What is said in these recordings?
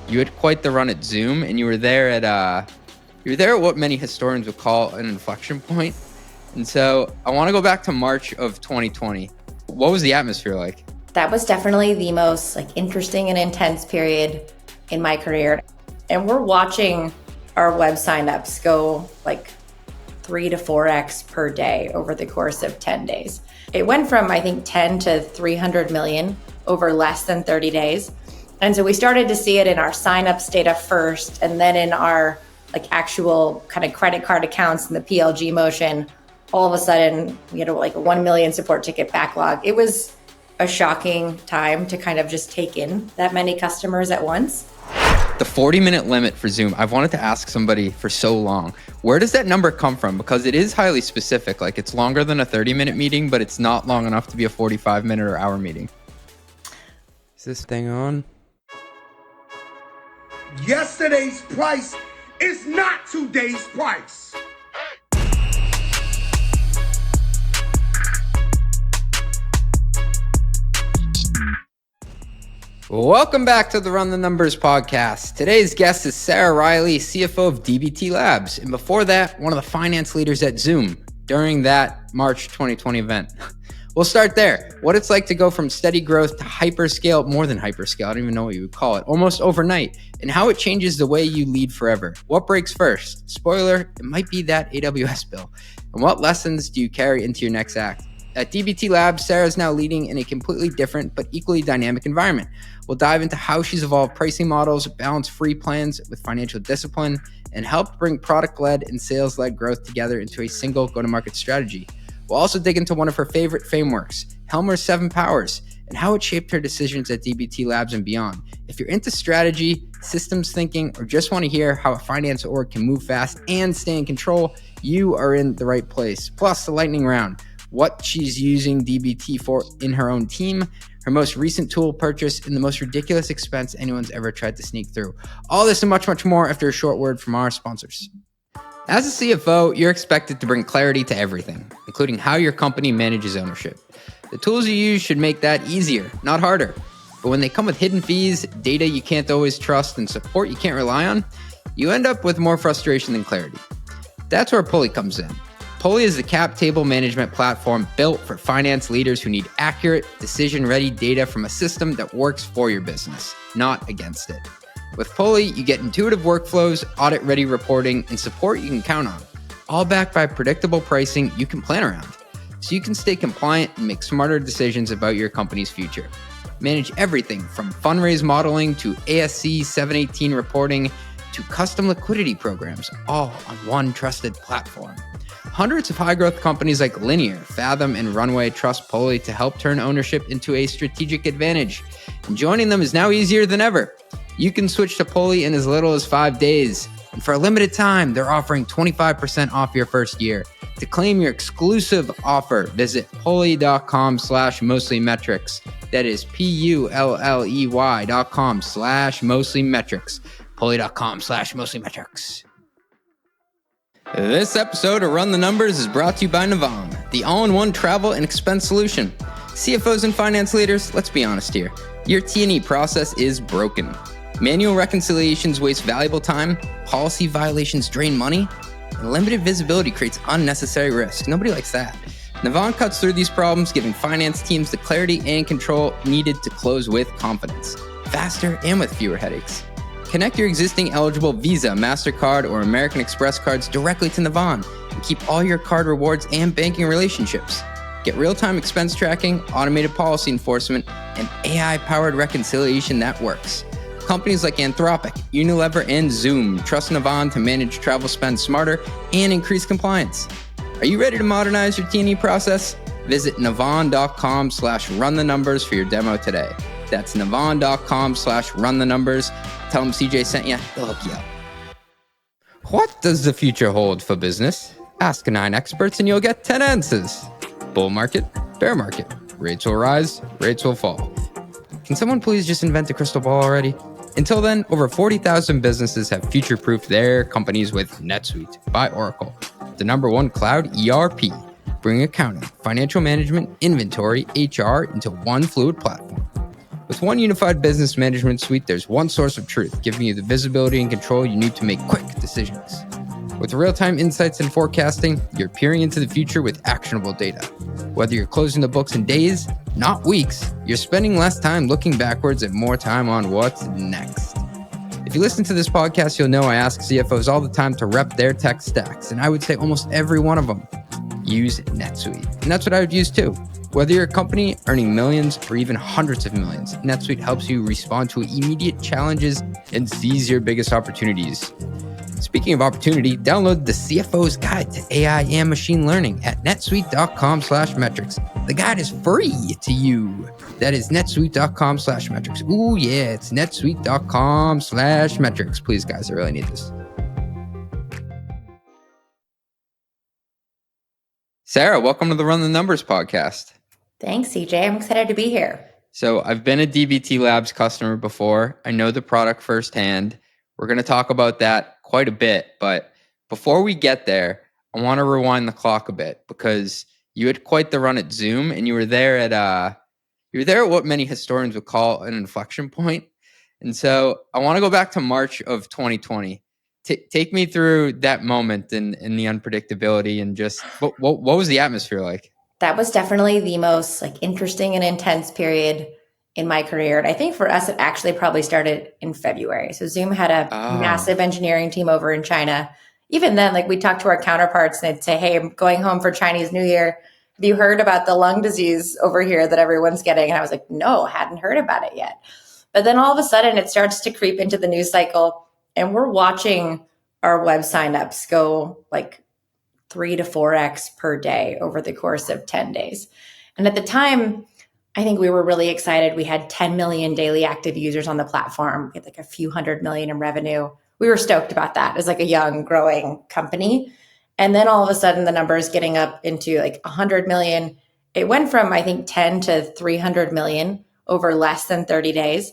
You had quite the run at Zoom, and you were there at what many historians would call an inflection point. And so I want to go back to March of 2020. What was the atmosphere like? That was definitely the most interesting and intense period in my career. And we're watching our web signups go 3 to 4x per day over the course of 10 days. It went from, I think, 10 to 300 million over less than 30 days. And so we started to see it in our signups data first, and then in our actual kind of credit card accounts and the PLG motion. All of a sudden, we had a 1 million support ticket backlog. It was a shocking time to kind of just take in that many customers at once. The 40-minute limit for Zoom, I've wanted to ask somebody for so long. Where does that number come from? Because it is highly specific. It's longer than a 30-minute meeting, but it's not long enough to be a 45-minute or hour meeting. Is this thing on? Yesterday's price is not today's price. Welcome back to the Run the Numbers podcast. Today's guest is Sarah Riley, CFO of DBT Labs. And before that, one of the finance leaders at Zoom during that March 2020 event. We'll start there. What it's like to go from steady growth to hyperscale, more than hyperscale, I don't even know what you would call it, almost overnight, and how it changes the way you lead forever. What breaks first? Spoiler, it might be that AWS bill. And what lessons do you carry into your next act? At DBT Labs, Sarah is now leading in a completely different but equally dynamic environment. We'll dive into how she's evolved pricing models, balanced free plans with financial discipline, and helped bring product-led and sales-led growth together into a single go-to-market strategy. We'll also dig into one of her favorite frameworks, Helmer's 7 Powers, and how it shaped her decisions at DBT Labs and beyond. If you're into strategy, systems thinking, or just want to hear how a finance org can move fast and stay in control, you are in the right place. Plus, the lightning round, what she's using DBT for in her own team, her most recent tool purchase, and the most ridiculous expense anyone's ever tried to sneak through. All this and much, much more after a short word from our sponsors. As a CFO, you're expected to bring clarity to everything, including how your company manages ownership. The tools you use should make that easier, not harder. But when they come with hidden fees, data you can't always trust, and support you can't rely on, you end up with more frustration than clarity. That's where Pulley comes in. Pulley is the cap table management platform built for finance leaders who need accurate, decision-ready data from a system that works for your business, not against it. With Pulley, you get intuitive workflows, audit-ready reporting, and support you can count on, all backed by predictable pricing you can plan around, so you can stay compliant and make smarter decisions about your company's future. Manage everything from fundraise modeling to ASC 718 reporting to custom liquidity programs, all on one trusted platform. Hundreds of high-growth companies like Linear, Fathom, and Runway trust Pulley to help turn ownership into a strategic advantage. And joining them is now easier than ever. You can switch to Pulley in as little as 5 days. And for a limited time, they're offering 25% off your first year. To claim your exclusive offer, visit pulley.com/mostlymetrics. That is pulley.com/mostlymetrics. pulley.com/mostlymetrics. This episode of Run the Numbers is brought to you by Navan, the all-in-one travel and expense solution. CFOs and finance leaders, let's be honest here. Your T&E process is broken. Manual reconciliations waste valuable time, policy violations drain money, and limited visibility creates unnecessary risk. Nobody likes that. Navan cuts through these problems, giving finance teams the clarity and control needed to close with confidence, faster and with fewer headaches. Connect your existing eligible Visa, MasterCard, or American Express cards directly to Navan and keep all your card rewards and banking relationships. Get real-time expense tracking, automated policy enforcement, and AI-powered reconciliation that works. Companies like Anthropic, Unilever, and Zoom trust Navan to manage travel spend smarter and increase compliance. Are you ready to modernize your T&E process? Visit navan.com/runthenumbers for your demo today. That's navan.com/runthenumbers. Tell them CJ sent you. They'll hook you up. What does the future hold for business? Ask 9 experts and you'll get 10 answers. Bull market, bear market. Rates will rise, rates will fall. Can someone please just invent a crystal ball already? Until then, over 40,000 businesses have future-proofed their companies with NetSuite by Oracle, the #1 cloud ERP, bringing accounting, financial management, inventory, HR into one fluid platform. With one unified business management suite, there's one source of truth, giving you the visibility and control you need to make quick decisions. With real-time insights and forecasting, you're peering into the future with actionable data. Whether you're closing the books in days, not weeks, you're spending less time looking backwards and more time on what's next. If you listen to this podcast, you'll know I ask CFOs all the time to rep their tech stacks, and I would say almost every one of them use NetSuite. And that's what I would use too. Whether you're a company earning millions or even hundreds of millions, NetSuite helps you respond to immediate challenges and seize your biggest opportunities. Speaking of opportunity, download the CFO's Guide to AI and Machine Learning at netsuite.com/metrics. The guide is free to you. That is netsuite.com/metrics. Ooh, yeah, it's netsuite.com/metrics. Please, guys, I really need this. Sarah, welcome to the Run the Numbers podcast. Thanks, CJ. I'm excited to be here. So I've been a DBT Labs customer before. I know the product firsthand. We're going to talk about that quite a bit. But before we get there, I want to rewind the clock a bit because you had quite the run at Zoom, and you were there at what many historians would call an inflection point. And so I want to go back to March of 2020. Take me through that moment and the unpredictability and just what was the atmosphere like? That was definitely the most interesting and intense period in my career. And I think for us, it actually probably started in February. So Zoom had a massive engineering team over in China. Even then, we talked to our counterparts and they'd say, hey, I'm going home for Chinese New Year. Have you heard about the lung disease over here that everyone's getting? And I was like, no, hadn't heard about it yet. But then all of a sudden it starts to creep into the news cycle and we're watching our web signups go 3 to 4x per day over the course of 10 days. And at the time, I think we were really excited. We had 10 million daily active users on the platform. We had a few hundred million in revenue. We were stoked about that as a young, growing company. And then all of a sudden, the numbers getting up into 100 million. It went from, I think, 10 to 300 million over less than 30 days.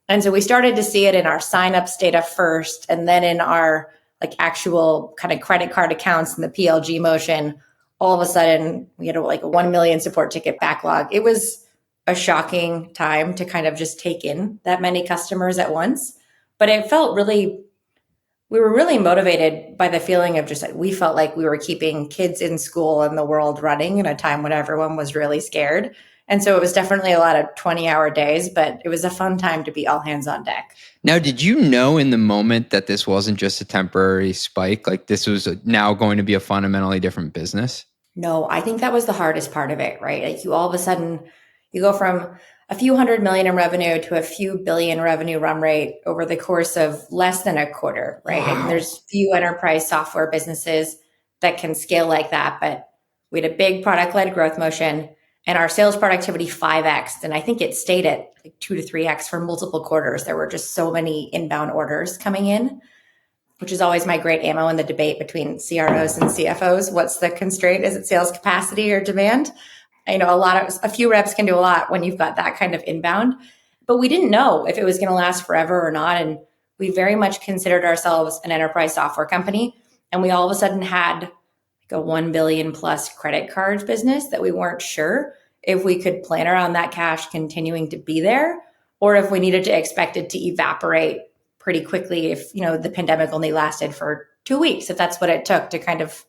And so we started to see it in our signups data first, and then in our actual kind of credit card accounts and the PLG motion. All of a sudden, we had a 1 million support ticket backlog. It was a shocking time to kind of just take in that many customers at once. But it felt we were really motivated by the feeling of just we felt like we were keeping kids in school and the world running in a time when everyone was really scared. And so it was definitely a lot of 20-hour days, but it was a fun time to be all hands on deck. Now, did you know in the moment that this wasn't just a temporary spike? This was now going to be a fundamentally different business? No, I think that was the hardest part of it, right? You all of a sudden, you go from a few hundred million in revenue to a few billion revenue run rate over the course of less than a quarter, right? Wow. And there's few enterprise software businesses that can scale like that, but we had a big product-led growth motion and our sales productivity 5x. And I think it stayed at 2 to 3x for multiple quarters. There were just so many inbound orders coming in, which is always my great ammo in the debate between CROs and CFOs. What's the constraint? Is it sales capacity or demand? I know a few reps can do a lot when you've got that kind of inbound, but we didn't know if it was going to last forever or not. And we very much considered ourselves an enterprise software company. And we all of a sudden had a 1 billion plus credit card business that we weren't sure if we could plan around that cash continuing to be there, or if we needed to expect it to evaporate pretty quickly if, the pandemic only lasted for 2 weeks, if that's what it took to kind of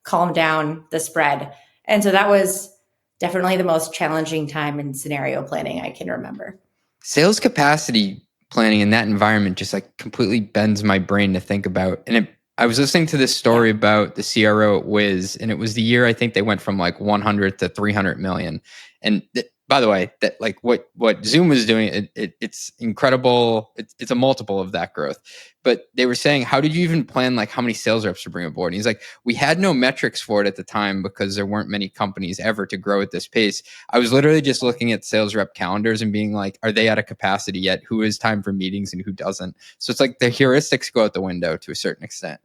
calm down the spread. And so that was definitely the most challenging time in scenario planning I can remember. Sales capacity planning in that environment just completely bends my brain to think about. And I was listening to this story about the CRO at Wiz, and it was the year I think they went from 100 to 300 million. And by the way, that what Zoom was doing, it's incredible. It's a multiple of that growth. But they were saying, how did you even plan how many sales reps to bring aboard? And he's like, we had no metrics for it at the time because there weren't many companies ever to grow at this pace. I was literally just looking at sales rep calendars and being like, are they at a capacity yet? Who has time for meetings and who doesn't? So it's the heuristics go out the window to a certain extent.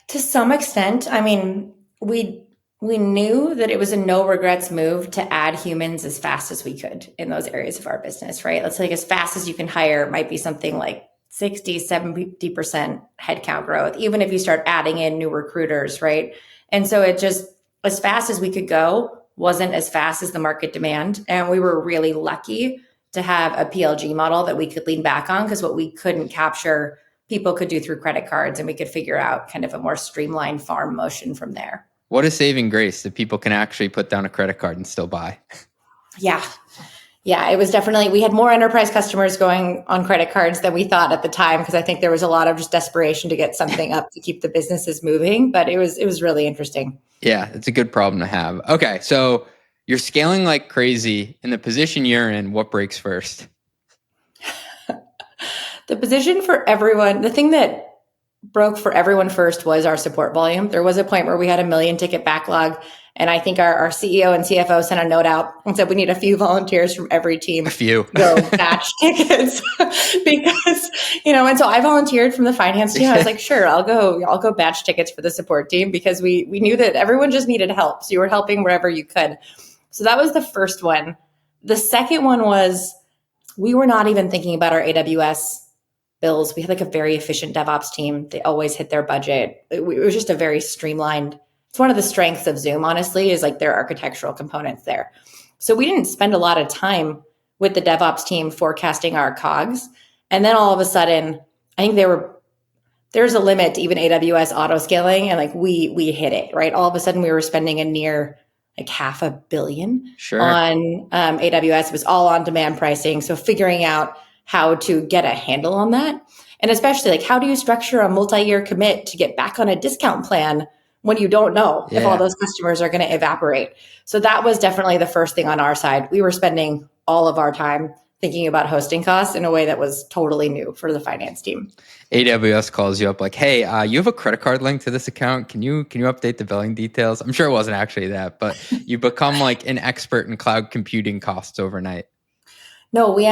To some extent, I mean, we knew that it was a no regrets move to add humans as fast as we could in those areas of our business, right? Let's say as fast as you can hire might be something like 60, 70% headcount growth, even if you start adding in new recruiters, right? And so it just, as fast as we could go, wasn't as fast as the market demand. And we were really lucky to have a PLG model that we could lean back on, because what we couldn't capture, people could do through credit cards, and we could figure out kind of a more streamlined farm motion from there. What a saving grace that people can actually put down a credit card and still buy. Yeah. Yeah, it was definitely, we had more enterprise customers going on credit cards than we thought at the time, because I think there was a lot of just desperation to get something up to keep the businesses moving, but it was really interesting. Yeah, it's a good problem to have. Okay, so you're scaling like crazy. In the position you're in, what breaks first? The position for everyone, the thing that broke for everyone first was our support volume. There was a point where we had a 1 million ticket backlog. And I think our CEO and CFO sent a note out and said, we need a few volunteers from every team. A few. Go batch tickets. Because, and so I volunteered from the finance team. I was like, sure, I'll go batch tickets for the support team, because we knew that everyone just needed help. So you were helping wherever you could. So that was the first one. The second one was, we were not even thinking about our AWS bills. We had like a very efficient DevOps team. They always hit their budget. It was just a very streamlined. It's one of the strengths of Zoom, honestly, is like their architectural components there. So we didn't spend a lot of time with the DevOps team forecasting our COGS. And then all of a sudden, I think there's a limit to even AWS auto scaling, and like we hit it, right? All of a sudden we were spending a near like $500 million on AWS. It was all on demand pricing. So figuring out how to get a handle on that. And especially like, how do you structure a multi-year commit to get back on a discount plan when you don't know if all those customers are going to evaporate? So that was definitely the first thing on our side. We were spending all of our time thinking about hosting costs in a way that was totally new for the finance team. AWS calls you up like, hey, you have a credit card link to this account. Can you update the billing details? I'm sure it wasn't actually that, but you become like an expert in cloud computing costs overnight. No, we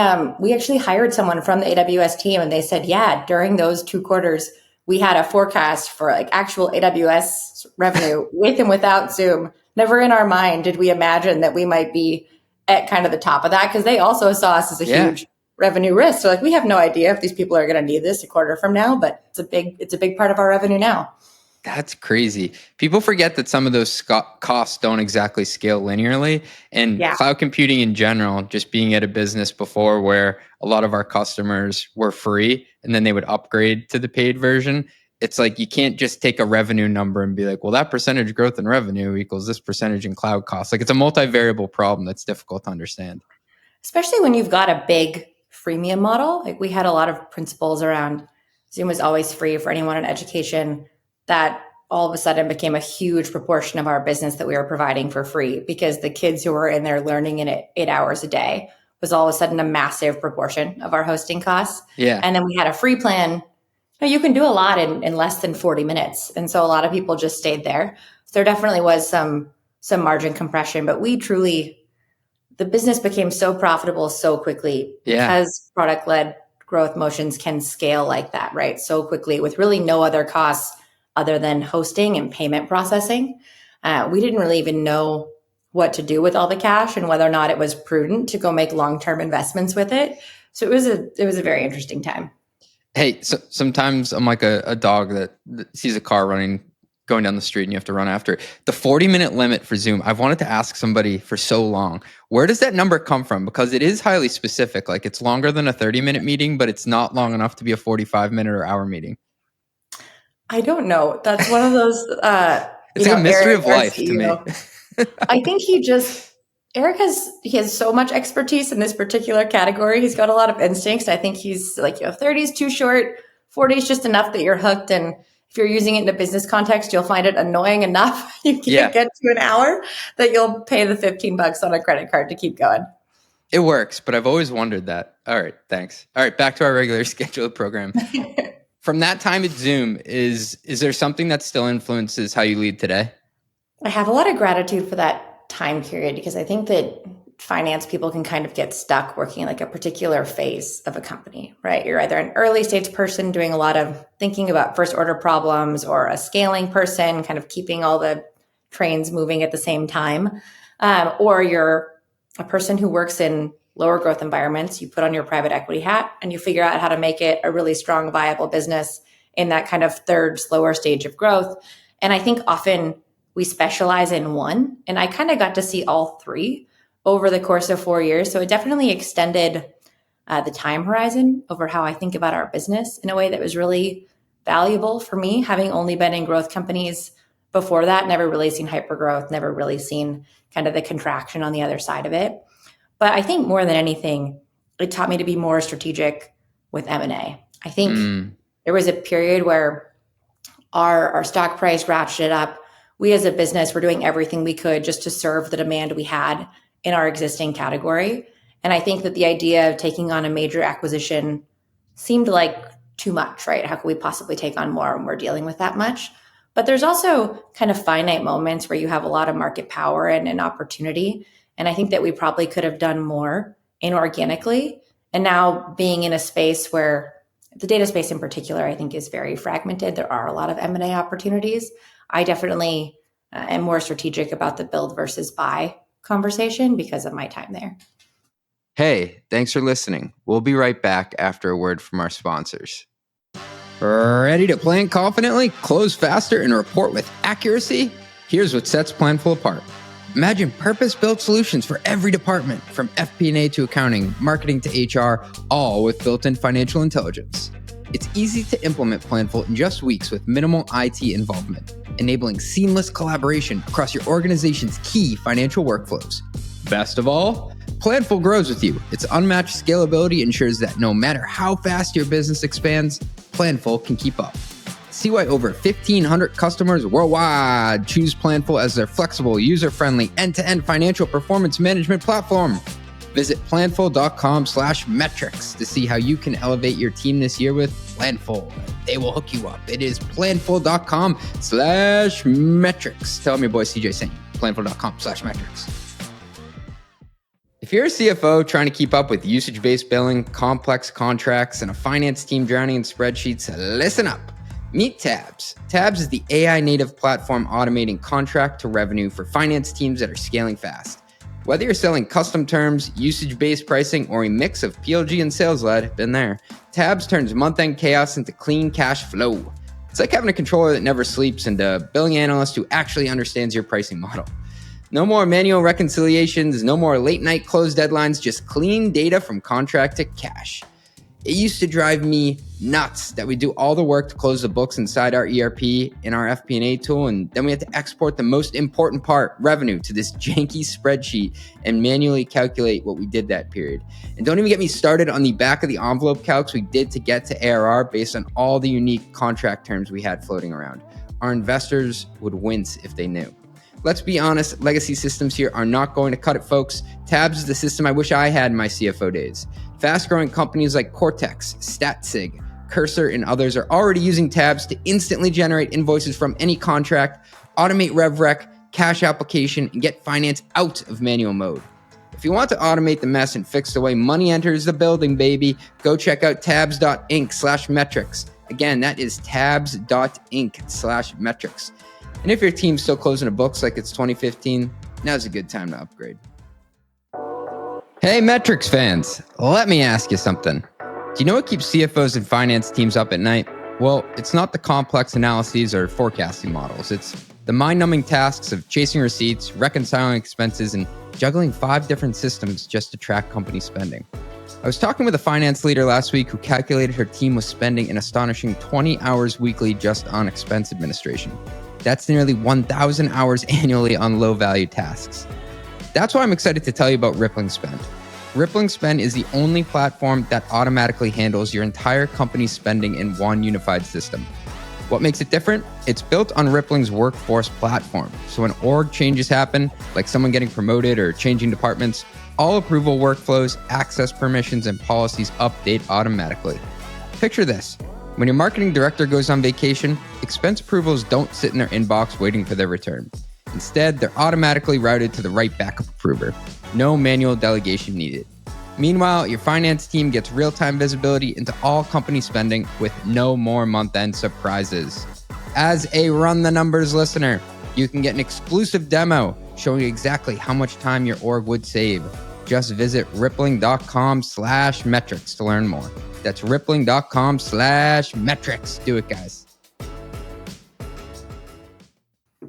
actually hired someone from the AWS team, and they said, yeah, during those 2 quarters, we had a forecast for like actual AWS revenue with and without Zoom. Never in our mind did we imagine that we might be at kind of the top of that, because they also saw us as a huge revenue risk. So like, we have no idea if these people are going to need this a quarter from now, but it's a big part of our revenue now. That's crazy. People forget that some of those costs don't exactly scale linearly. And cloud computing in general, just being at a business before where a lot of our customers were free and then they would upgrade to the paid version. It's like, you can't just take a revenue number and be like, well, that percentage growth in revenue equals this percentage in cloud costs. Like, it's a multivariable problem that's difficult to understand. Especially when you've got a big freemium model. Like, we had a lot of principles around Zoom was always free for anyone in education. That all of a sudden became a huge proportion of our business that we were providing for free, because the kids who were in there learning in it 8 hours a day was all of a sudden a massive proportion of our hosting costs. Yeah. And then we had a free plan. You can do a lot in less than 40 minutes. And so a lot of people just stayed there. So there definitely was some margin compression, but the business became so profitable so quickly because product-led growth motions can scale like that, right? So quickly with really no other costs other than hosting and payment processing. We didn't really even know what to do with all the cash and whether or not it was prudent to go make long-term investments with it. So it was a very interesting time. Hey, so sometimes I'm like a dog that sees a car going down the street and you have to run after it. The 40-minute limit for Zoom, I've wanted to ask somebody for so long. Where does that number come from? Because it is highly specific. Like, it's longer than a 30-minute meeting, but it's not long enough to be a 45-minute or hour meeting. I don't know. That's one of those. It's like a mystery of life to me. I think Eric has so much expertise in this particular category. He's got a lot of instincts. I think he's like, 30 is too short, 40 is just enough that you're hooked. And if you're using it in a business context, you'll find it annoying enough. You can't get to an hour that you'll pay the $15 on a credit card to keep going. It works, but I've always wondered that. All right, thanks. All right, back to our regular scheduled program. From that time at Zoom, is there something that still influences how you lead today? I have a lot of gratitude for that time period, because I think that finance people can kind of get stuck working in like a particular phase of a company, right? You're either an early stage person doing a lot of thinking about first order problems, or a scaling person kind of keeping all the trains moving at the same time. Or you're a person who works in lower growth environments. You put on your private equity hat and you figure out how to make it a really strong, viable business in that kind of third, slower stage of growth. And I think often we specialize in one. And I kind of got to see all three over the course of 4 years. So it definitely extended the time horizon over how I think about our business in a way that was really valuable for me, having only been in growth companies before that, never really seen hypergrowth, never really seen kind of the contraction on the other side of it. But I think more than anything, it taught me to be more strategic with M&A. I think there was a period where our stock price ratcheted up. We as a business were doing everything we could just to serve the demand we had in our existing category. And I think that the idea of taking on a major acquisition seemed like too much, right? How could we possibly take on more when we're dealing with that much? But there's also kind of finite moments where you have a lot of market power and an opportunity. And I think that we probably could have done more inorganically. And now being in a space where the data space in particular, I think is very fragmented. There are a lot of M&A opportunities. I definitely am more strategic about the build versus buy conversation because of my time there. Hey, thanks for listening. We'll be right back after a word from our sponsors. Ready to plan confidently, close faster, and report with accuracy? Here's what sets Planful apart. Imagine purpose-built solutions for every department, from FP&A to accounting, marketing to HR, all with built-in financial intelligence. It's easy to implement Planful in just weeks with minimal IT involvement, enabling seamless collaboration across your organization's key financial workflows. Best of all, Planful grows with you. Its unmatched scalability ensures that no matter how fast your business expands, Planful can keep up. See why over 1,500 customers worldwide choose Planful as their flexible, user-friendly, end-to-end financial performance management platform. Visit planful.com/metrics to see how you can elevate your team this year with Planful. They will hook you up. It is planful.com/metrics. Tell them your boy CJ sent you. Planful.com/metrics. If you're a CFO trying to keep up with usage-based billing, complex contracts, and a finance team drowning in spreadsheets, listen up. Meet Tabs. Tabs is the AI-native platform automating contract to revenue for finance teams that are scaling fast. Whether you're selling custom terms, usage-based pricing, or a mix of PLG and sales-led, been there, Tabs turns month-end chaos into clean cash flow. It's like having a controller that never sleeps and a billing analyst who actually understands your pricing model. No more manual reconciliations, no more late-night close deadlines, just clean data from contract to cash. It used to drive me nuts that we do all the work to close the books inside our ERP in our FP&A tool, and then we had to export the most important part, revenue, to this janky spreadsheet and manually calculate what we did that period. And don't even get me started on the back of the envelope calcs we did to get to ARR based on all the unique contract terms we had floating around. Our investors would wince if they knew. Let's be honest, legacy systems here are not going to cut it, folks. Tabs is the system I wish I had in my CFO days. Fast-growing companies like Cortex, StatSig, Cursor, and others are already using Tabs to instantly generate invoices from any contract, automate RevRec, cash application, and get finance out of manual mode. If you want to automate the mess and fix the way money enters the building, baby, go check out tabs.inc/metrics. Again, that is tabs.inc/metrics. And if your team's still closing the books like it's 2015, now's a good time to upgrade. Hey, metrics fans, let me ask you something. Do you know what keeps CFOs and finance teams up at night? Well, it's not the complex analyses or forecasting models. It's the mind-numbing tasks of chasing receipts, reconciling expenses, and juggling 5 different systems just to track company spending. I was talking with a finance leader last week who calculated her team was spending an astonishing 20 hours weekly just on expense administration. That's nearly 1,000 hours annually on low-value tasks. That's why I'm excited to tell you about Rippling Spend. Rippling Spend is the only platform that automatically handles your entire company's spending in one unified system. What makes it different? It's built on Rippling's workforce platform. So when org changes happen, like someone getting promoted or changing departments, all approval workflows, access permissions, and policies update automatically. Picture this. When your marketing director goes on vacation, expense approvals don't sit in their inbox waiting for their return. Instead, they're automatically routed to the right backup approver. No manual delegation needed. Meanwhile, your finance team gets real-time visibility into all company spending with no more month-end surprises. As a Run the Numbers listener, you can get an exclusive demo showing exactly how much time your org would save. Just visit rippling.com/metrics to learn more. That's rippling.com/metrics. Do it, guys.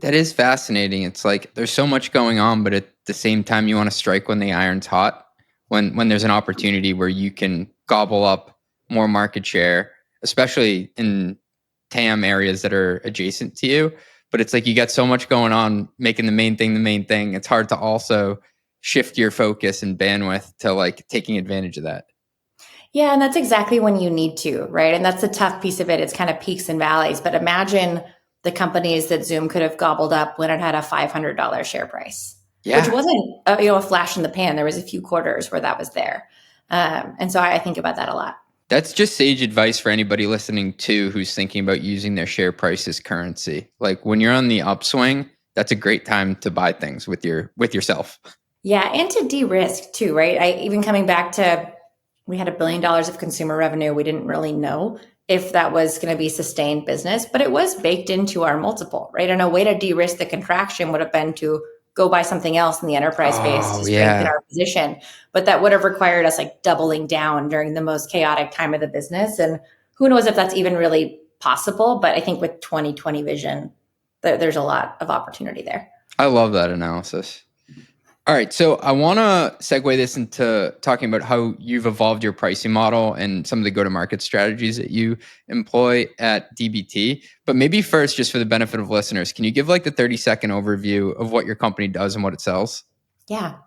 That is fascinating. It's like there's so much going on, but at the same time, you want to strike when the iron's hot. When there's an opportunity where you can gobble up more market share, especially in TAM areas that are adjacent to you. But it's like you got so much going on, making the main thing the main thing. It's hard to also shift your focus and bandwidth to like taking advantage of that. Yeah, and that's exactly when you need to, right? And that's the tough piece of it. It's kind of peaks and valleys. But imagine the companies that Zoom could have gobbled up when it had a $500 share price, which wasn't a flash in the pan. There was a few quarters where that was there. And so I think about that a lot. That's just sage advice for anybody listening too who's thinking about using their share price as currency. Like when you're on the upswing, that's a great time to buy things with yourself. Yeah, and to de-risk too, right? I even coming back to we had $1 billion of consumer revenue. We didn't really know if that was going to be sustained business, but it was baked into our multiple, right? And a way to de-risk the contraction would have been to go buy something else in the enterprise space to strengthen our position. But that would have required us like doubling down during the most chaotic time of the business. And who knows if that's even really possible. But I think with 2020 vision, there's a lot of opportunity there. I love that analysis. All right, so I want to segue this into talking about how you've evolved your pricing model and some of the go-to-market strategies that you employ at DBT. But maybe first, just for the benefit of listeners, can you give like the 30-second overview of what your company does and what it sells? Yeah.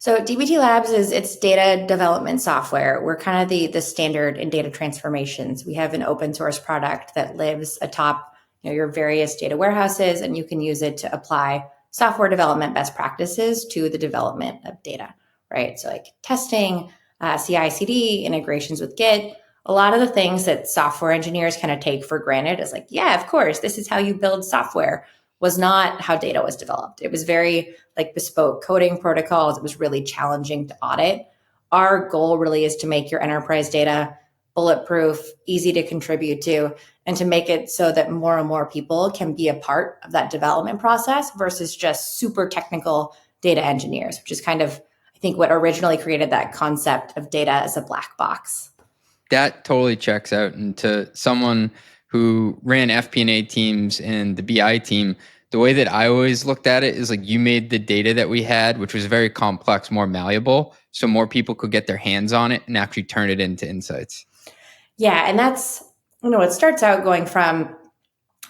So DBT Labs it's data development software. We're kind of the standard in data transformations. We have an open source product that lives atop your various data warehouses, and you can use it to apply software development best practices to the development of data, right? So like testing, CI/CD, integrations with Git, a lot of the things that software engineers kind of take for granted is like, yeah, of course, this is how you build software, was not how data was developed. It was very like bespoke coding protocols. It was really challenging to audit. Our goal really is to make your enterprise data bulletproof, easy to contribute to, and to make it so that more and more people can be a part of that development process versus just super technical data engineers, which is kind of, I think, what originally created that concept of data as a black box. That totally checks out. And to someone who ran FP&A teams and the BI team, the way that I always looked at it is like you made the data that we had, which was very complex, more malleable, so more people could get their hands on it and actually turn it into insights. Yeah, and that's, it starts out going from,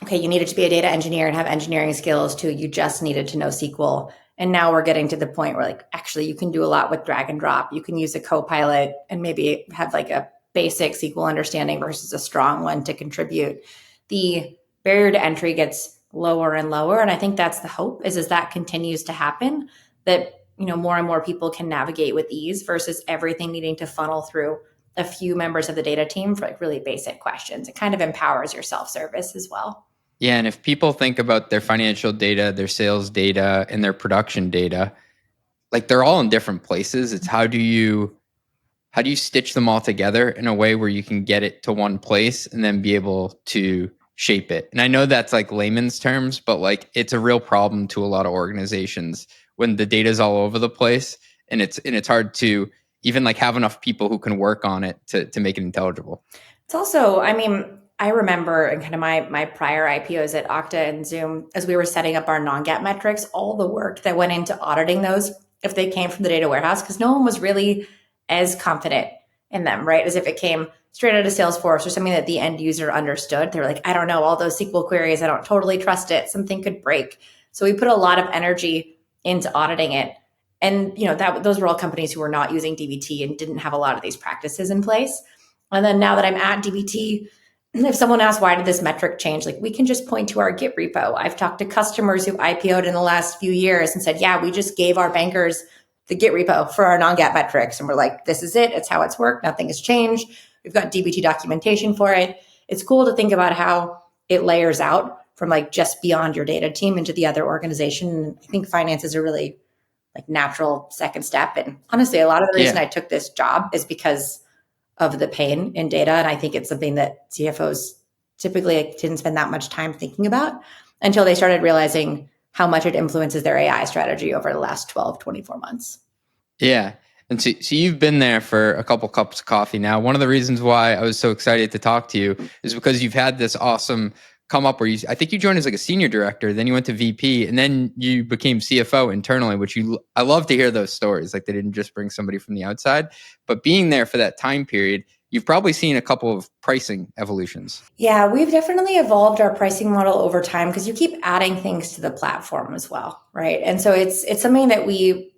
okay, you needed to be a data engineer and have engineering skills to you just needed to know SQL. And now we're getting to the point where like, actually you can do a lot with drag and drop. You can use a Copilot and maybe have like a basic SQL understanding versus a strong one to contribute. The barrier to entry gets lower and lower. And I think that's the hope is that continues to happen, that, more and more people can navigate with ease versus everything needing to funnel through a few members of the data team for like really basic questions. It kind of empowers your self-service as well. Yeah. And if people think about their financial data, their sales data, and their production data, like they're all in different places. It's how do you stitch them all together in a way where you can get it to one place and then be able to shape it? And I know that's like layman's terms, but like it's a real problem to a lot of organizations when the data is all over the place and it's hard to even like have enough people who can work on it to make it intelligible. It's also, I remember in kind of my prior IPOs at Okta and Zoom, as we were setting up our non-GAAP metrics, all the work that went into auditing those if they came from the data warehouse, because no one was really as confident in them, right? As if it came straight out of Salesforce or something that the end user understood. They were like, I don't know, all those SQL queries, I don't totally trust it. Something could break. So we put a lot of energy into auditing it. And those were all companies who were not using DBT and didn't have a lot of these practices in place. And then now that I'm at DBT, if someone asks, why did this metric change? Like we can just point to our Git repo. I've talked to customers who IPO'd in the last few years and said, yeah, we just gave our bankers the Git repo for our non-GAAP metrics. And we're like, this is it. It's how it's worked. Nothing has changed. We've got DBT documentation for it. It's cool to think about how it layers out from like just beyond your data team into the other organization. I think finance is a really like natural second step. And honestly, a lot of the reason I took this job is because of the pain in data. And I think it's something that CFOs typically didn't spend that much time thinking about until they started realizing how much it influences their AI strategy over the last 12, 24 months. Yeah. And so you've been there for a couple cups of coffee now. One of the reasons why I was so excited to talk to you is because you've had this awesome come up where I think you joined as like a senior director, then you went to VP, and then you became CFO internally, which I love to hear those stories. Like they didn't just bring somebody from the outside, but being there for that time period, you've probably seen a couple of pricing evolutions. Yeah, we've definitely evolved our pricing model over time because you keep adding things to the platform as well, right? And so it's something that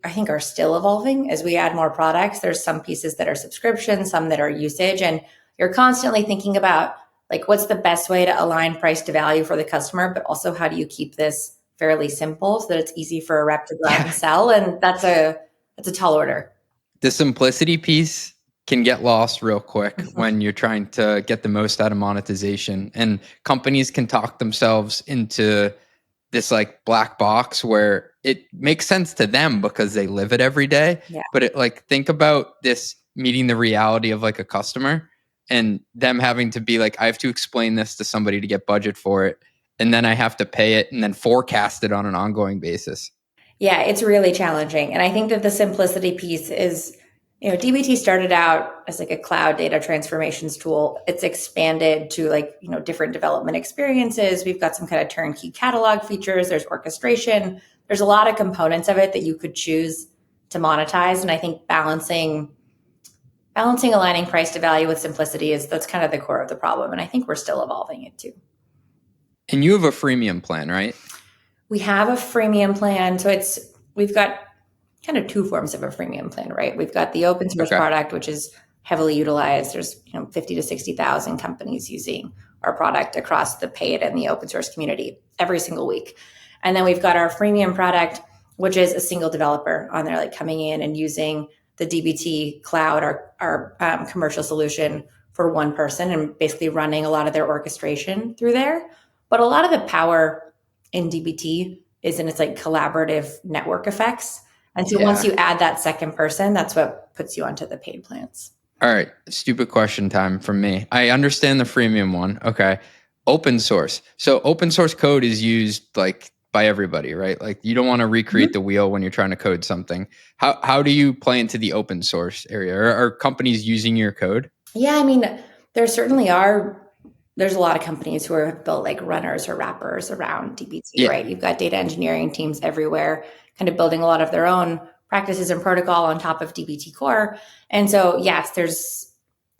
I think are still evolving as we add more products. There's some pieces that are subscription, some that are usage, and you're constantly thinking about like what's the best way to align price to value for the customer, but also how do you keep this fairly simple so that it's easy for a rep to go out and sell? And that's a tall order. The simplicity piece can get lost real quick when you're trying to get the most out of monetization, and companies can talk themselves into this like black box where it makes sense to them because they live it every day. Yeah. But it like, think about this meeting the reality of like a customer and them having to be like, I have to explain this to somebody to get budget for it. And then I have to pay it and then forecast it on an ongoing basis. Yeah, it's really challenging. And I think that the simplicity piece is, DBT started out as like a cloud data transformations tool. It's expanded to like, different development experiences. We've got some kind of turnkey catalog features. There's orchestration. There's a lot of components of it that you could choose to monetize. And I think balancing aligning price to value with simplicity that's kind of the core of the problem. And I think we're still evolving it too. And you have a freemium plan, right? We have a freemium plan. So we've got kind of two forms of a freemium plan, right? We've got the open source product, which is heavily utilized. There's 50 to 60,000 companies using our product across the paid and the open source community every single week. And then we've got our freemium product, which is a single developer on there, like coming in and using the DBT cloud, our commercial solution for one person and basically running a lot of their orchestration through there. But a lot of the power in DBT is in its like collaborative network effects. And so once you add that second person, that's what puts you onto the paid plans. All right. Stupid question time from me. I understand the freemium one. Okay. Open source. So open source code is used like by everybody, right? Like you don't want to recreate the wheel when you're trying to code something. How do you play into the open source area? Are companies using your code? Yeah, I mean, there certainly are. There's a lot of companies who have built like runners or wrappers around DBT, right? You've got data engineering teams everywhere, kind of building a lot of their own practices and protocol on top of DBT core. And so, yes, there's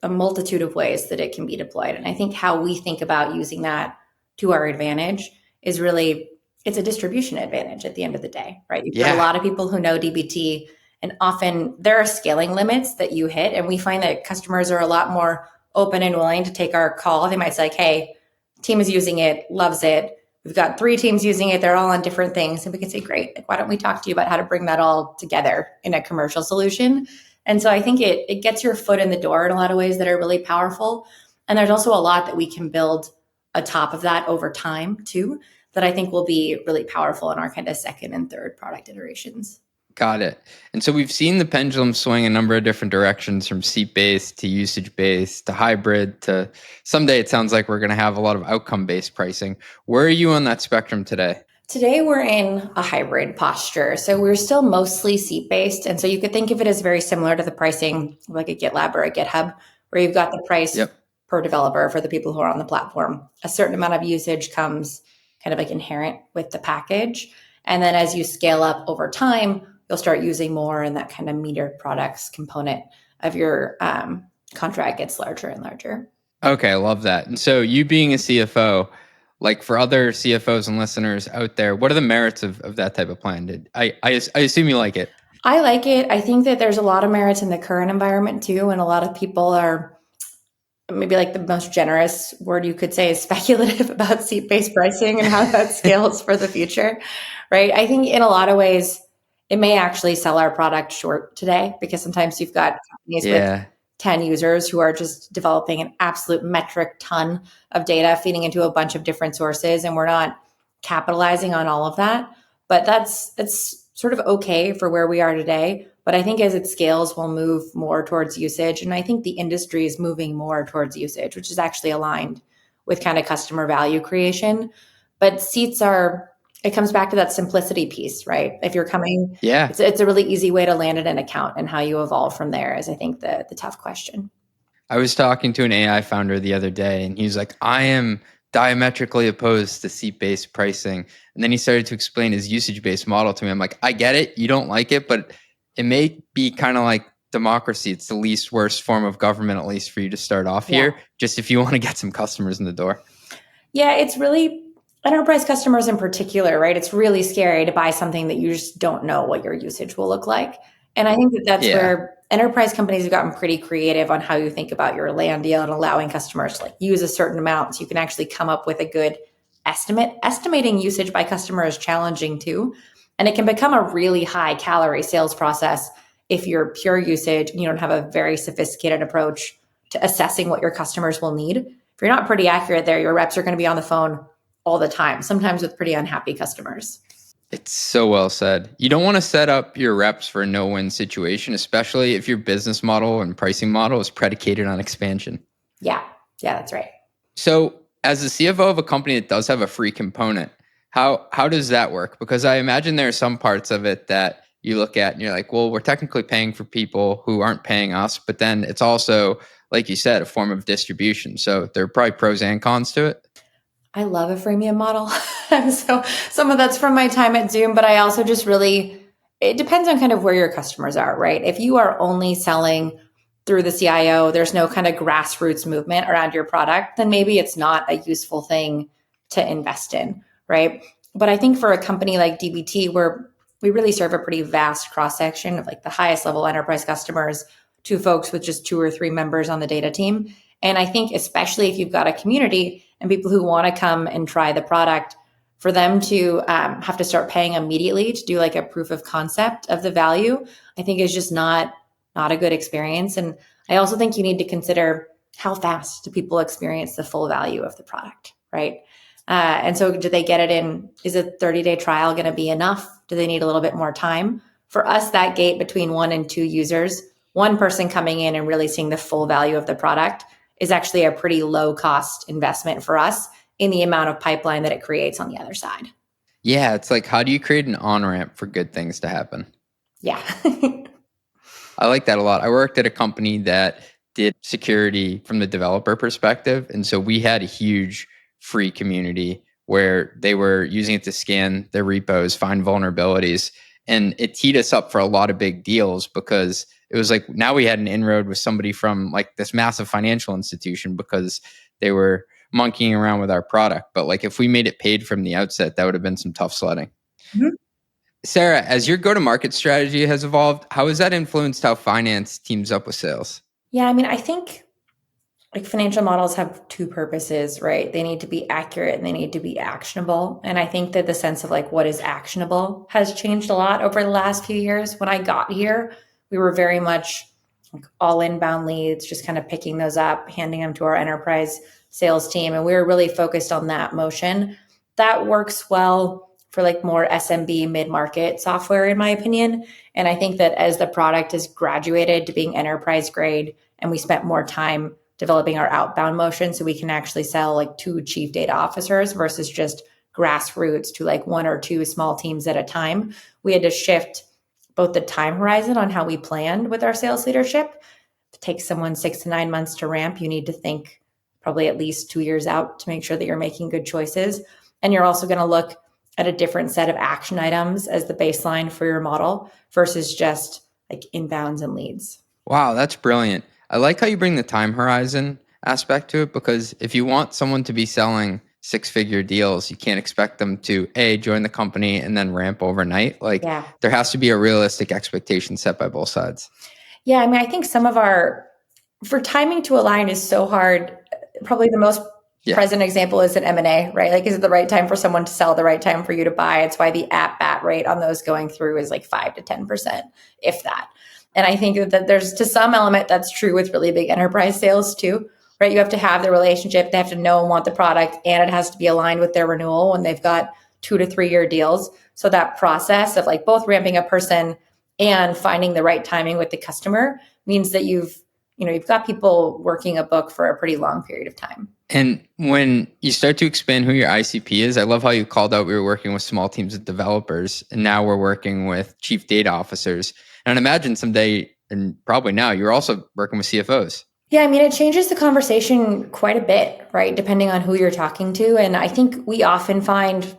a multitude of ways that it can be deployed. And I think how we think about using that to our advantage is really, it's a distribution advantage at the end of the day, right? You've got a lot of people who know DBT, and often there are scaling limits that you hit. And we find that customers are a lot more open and willing to take our call. They might say, like, hey, team is using it, loves it. We've got 3 teams using it. They're all on different things. And we can say, great, like, why don't we talk to you about how to bring that all together in a commercial solution? And so I think it gets your foot in the door in a lot of ways that are really powerful. And there's also a lot that we can build atop of that over time too, that I think will be really powerful in our kind of second and third product iterations. Got it. And so we've seen the pendulum swing a number of different directions, from seat-based to usage-based to hybrid to someday it sounds like we're going to have a lot of outcome-based pricing. Where are you on that spectrum today? Today, we're in a hybrid posture. So we're still mostly seat-based. And so you could think of it as very similar to the pricing like a GitLab or a GitHub, where you've got the price per developer for the people who are on the platform. A certain amount of usage comes kind of like inherent with the package. And then as you scale up over time, you'll start using more, and that kind of metered products component of your contract gets larger and larger. Okay, I love that. And so you being a CFO, like for other CFOs and listeners out there, what are the merits of that type of plan? I assume you like it. I like it. I think that there's a lot of merits in the current environment too. And a lot of people are maybe like the most generous word you could say is speculative about seat-based pricing and how that scales for the future, right? I think in a lot of ways, it may actually sell our product short today, because sometimes you've got companies with 10 users who are just developing an absolute metric ton of data, feeding into a bunch of different sources, and we're not capitalizing on all of that. But it's sort of okay for where we are today. But I think as it scales, we'll move more towards usage. And I think the industry is moving more towards usage, which is actually aligned with kind of customer value creation. But seats it comes back to that simplicity piece, right? If you're coming, it's a really easy way to land in an account, and how you evolve from there is, I think, the tough question. I was talking to an AI founder the other day, and he's like, I am diametrically opposed to seat-based pricing. And then he started to explain his usage-based model to me. I'm like, I get it. You don't like it, but it may be kind of like democracy. It's the least worst form of government, at least for you to start off here, just if you want to get some customers in the door. Yeah, it's really enterprise customers in particular, right? It's really scary to buy something that you just don't know what your usage will look like. And I think that that's where enterprise companies have gotten pretty creative on how you think about your land deal and allowing customers to like use a certain amount so you can actually come up with a good estimate. Estimating usage by customer is challenging too. And it can become a really high calorie sales process if you're pure usage and you don't have a very sophisticated approach to assessing what your customers will need. If you're not pretty accurate there, your reps are going to be on the phone all the time, sometimes with pretty unhappy customers. It's so well said. You don't want to set up your reps for a no-win situation, especially if your business model and pricing model is predicated on expansion. Yeah, that's right. So as the CFO of a company that does have a free component, how does that work? Because I imagine there are some parts of it that you look at and you're like, well, we're technically paying for people who aren't paying us, but then it's also, like you said, a form of distribution. So there are probably pros and cons to it. I love a freemium model. So some of that's from my time at Zoom, but I also just really, it depends on kind of where your customers are, right? If you are only selling through the CIO, there's no kind of grassroots movement around your product, then maybe it's not a useful thing to invest in, right? But I think for a company like DBT, where we really serve a pretty vast cross section of like the highest level enterprise customers to folks with just 2 or 3 members on the data team. And I think especially if you've got a community and people who want to come and try the product, for them to have to start paying immediately to do like a proof of concept of the value, I think is just not a good experience. And I also think you need to consider how fast do people experience the full value of the product, right? And so do they get it in, is a 30-day trial going to be enough? Do they need a little bit more time? For us, that gate between 1 and 2 users, one person coming in and really seeing the full value of the product is actually a pretty low cost investment for us in the amount of pipeline that it creates on the other side. Yeah, it's like, how do you create an on-ramp for good things to happen? Yeah. I like that a lot. I worked at a company that did security from the developer perspective. And so we had a huge free community where they were using it to scan their repos, find vulnerabilities. And it teed us up for a lot of big deals because it was like, now we had an inroad with somebody from like this massive financial institution because they were monkeying around with our product. But like if we made it paid from the outset, that would have been some tough sledding. Mm-hmm. Sarah, as your go-to-market strategy has evolved, how has that influenced how finance teams up with sales? Yeah, I mean, I think like financial models have 2 purposes, right? They need to be accurate and they need to be actionable. And I think that the sense of like what is actionable has changed a lot over the last few years. When I got here, we were very much like all inbound leads, just kind of picking those up, handing them to our enterprise sales team. And we were really focused on that motion. That works well for like more SMB mid-market software, in my opinion. And I think that as the product has graduated to being enterprise grade and we spent more time developing our outbound motion so we can actually sell like 2 chief data officers versus just grassroots to like 1 or 2 small teams at a time, we had to shift both the time horizon on how we planned with our sales leadership. If it takes someone 6 to 9 months to ramp, you need to think probably at least 2 years out to make sure that you're making good choices. And you're also going to look at a different set of action items as the baseline for your model versus just like inbounds and leads. Wow, that's brilliant. I like how you bring the time horizon aspect to it, because if you want someone to be selling 6-figure deals, you can't expect them to join the company and then ramp overnight. There has to be a realistic expectation set by both sides. Yeah, I mean, I think some of for timing to align is so hard. Probably the most present example is an M&A, right? Like, is it the right time for someone to sell, the right time for you to buy? It's why the at-bat rate on those going through is like 5 to 10%, if that. And I think that there's to some element that's true with really big enterprise sales too, right? You have to have the relationship, they have to know and want the product, and it has to be aligned with their renewal when they've got 2 to 3 year deals. So that process of like both ramping a person and finding the right timing with the customer means that you've got people working a book for a pretty long period of time. And when you start to expand who your ICP is, I love how you called out we were working with small teams of developers, and now we're working with chief data officers. And I'd imagine someday, and probably now, you're also working with CFOs. Yeah, I mean, it changes the conversation quite a bit, right? Depending on who you're talking to. And I think we often find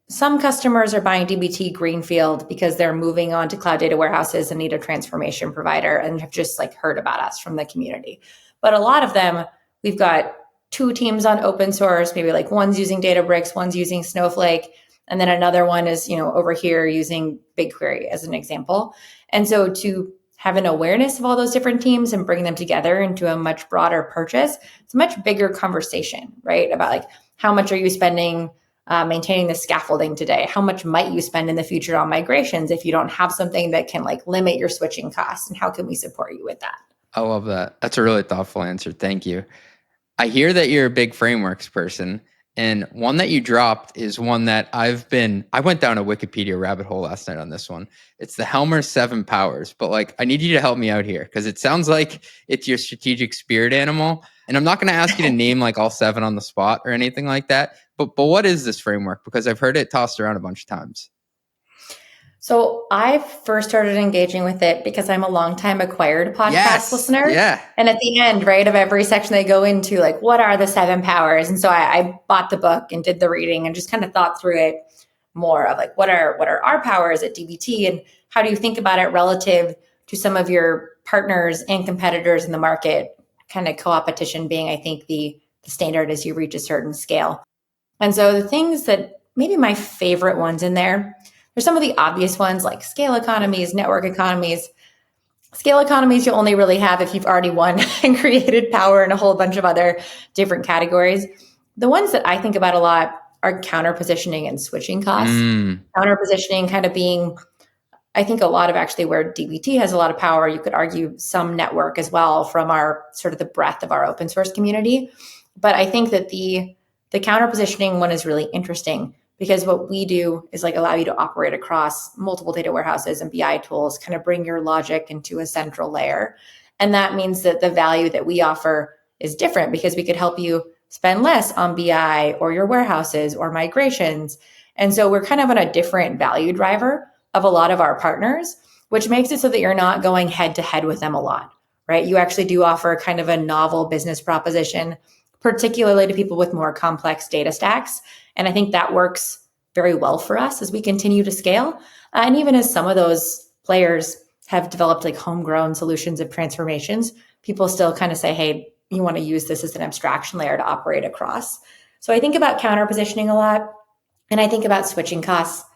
some customers are buying DBT Greenfield because they're moving on to cloud data warehouses and need a transformation provider and have just like heard about us from the community. But a lot of them, we've got two teams on open source, maybe like one's using Databricks, one's using Snowflake, and then another one is, over here using BigQuery as an example. And so to have an awareness of all those different teams and bring them together into a much broader purchase, it's a much bigger conversation, right? About like, how much are you spending maintaining the scaffolding today? How much might you spend in the future on migrations if you don't have something that can like limit your switching costs? And how can we support you with that? I love that. That's a really thoughtful answer. Thank you. I hear that you're a big frameworks person. And one that you dropped is one that I went down a Wikipedia rabbit hole last night on this one. It's the Helmer 7 powers. But like, I need you to help me out here because it sounds like it's your strategic spirit animal. And I'm not going to ask you to name like all 7 on the spot or anything like that. But what is this framework? Because I've heard it tossed around a bunch of times. So I first started engaging with it because I'm a longtime Acquired podcast listener. Yeah. And at the end, right, of every section they go into, like, what are the 7 powers? And so I bought the book and did the reading and just kind of thought through it more of like, what are our powers at DBT and how do you think about it relative to some of your partners and competitors in the market? Kind of co-opetition being, I think, the standard as you reach a certain scale. And so the things that maybe my favorite ones in there's some of the obvious ones like scale economies, network economies. Scale economies you only really have if you've already won and created power in a whole bunch of other different categories. The ones that I think about a lot are counter positioning and switching costs. Counter positioning kind of being, I think, a lot of actually where DBT has a lot of power. You could argue some network as well from our sort of the breadth of our open source community. But I think that the counter positioning one is really interesting because what we do is like allow you to operate across multiple data warehouses and BI tools, kind of bring your logic into a central layer. And that means that the value that we offer is different because we could help you spend less on BI or your warehouses or migrations. And so we're kind of on a different value driver of a lot of our partners, which makes it so that you're not going head to head with them a lot, right? You actually do offer kind of a novel business proposition, particularly to people with more complex data stacks. And I think that works very well for us as we continue to scale. And even as some of those players have developed like homegrown solutions of transformations, people still kind of say, hey, you want to use this as an abstraction layer to operate across. So I think about counter positioning a lot. And I think about switching costs.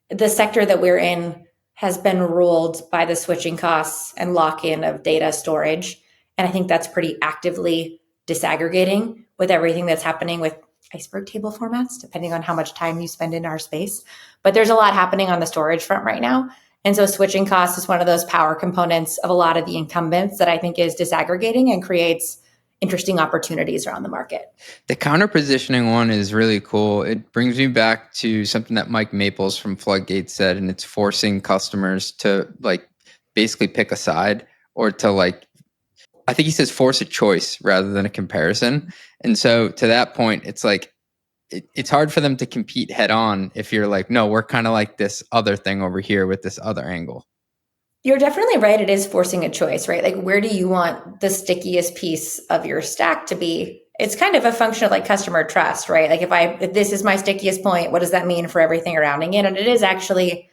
The sector that we're in has been ruled by the switching costs and lock-in of data storage. And I think that's pretty actively disaggregating with everything that's happening with iceberg table formats, depending on how much time you spend in our space. But there's a lot happening on the storage front right now. And so switching costs is one of those power components of a lot of the incumbents that I think is disaggregating and creates interesting opportunities around the market. The counter positioning one is really cool. It brings me back to something that Mike Maples from Floodgate said, and it's forcing customers to like basically pick a side or to like, I think he says force a choice rather than a comparison. And so to that point, it's like, it's hard for them to compete head on if you're like, no, we're kind of like this other thing over here with this other angle. You're definitely right. It is forcing a choice, right? Like, where do you want the stickiest piece of your stack to be? It's kind of a function of like customer trust, right? Like if this is my stickiest point, what does that mean for everything surrounding it? And it is actually,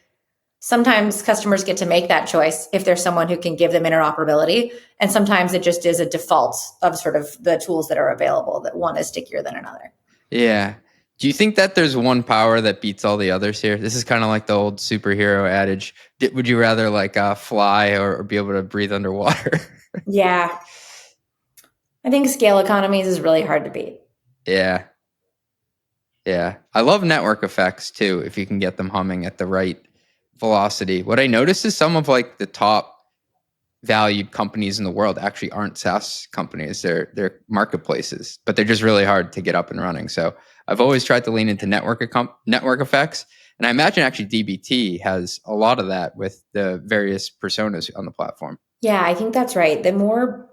sometimes customers get to make that choice if there's someone who can give them interoperability. And sometimes it just is a default of sort of the tools that are available that one is stickier than another. Yeah. Do you think that there's one power that beats all the others here? This is kind of like the old superhero adage. Would you rather like fly or be able to breathe underwater? Yeah. I think scale economies is really hard to beat. Yeah. Yeah. I love network effects too, if you can get them humming at the right velocity. What I noticed is some of like the top valued companies in the world actually aren't SaaS companies. They're marketplaces, but they're just really hard to get up and running. So I've always tried to lean into network effects. And I imagine actually DBT has a lot of that with the various personas on the platform. Yeah, I think that's right. The more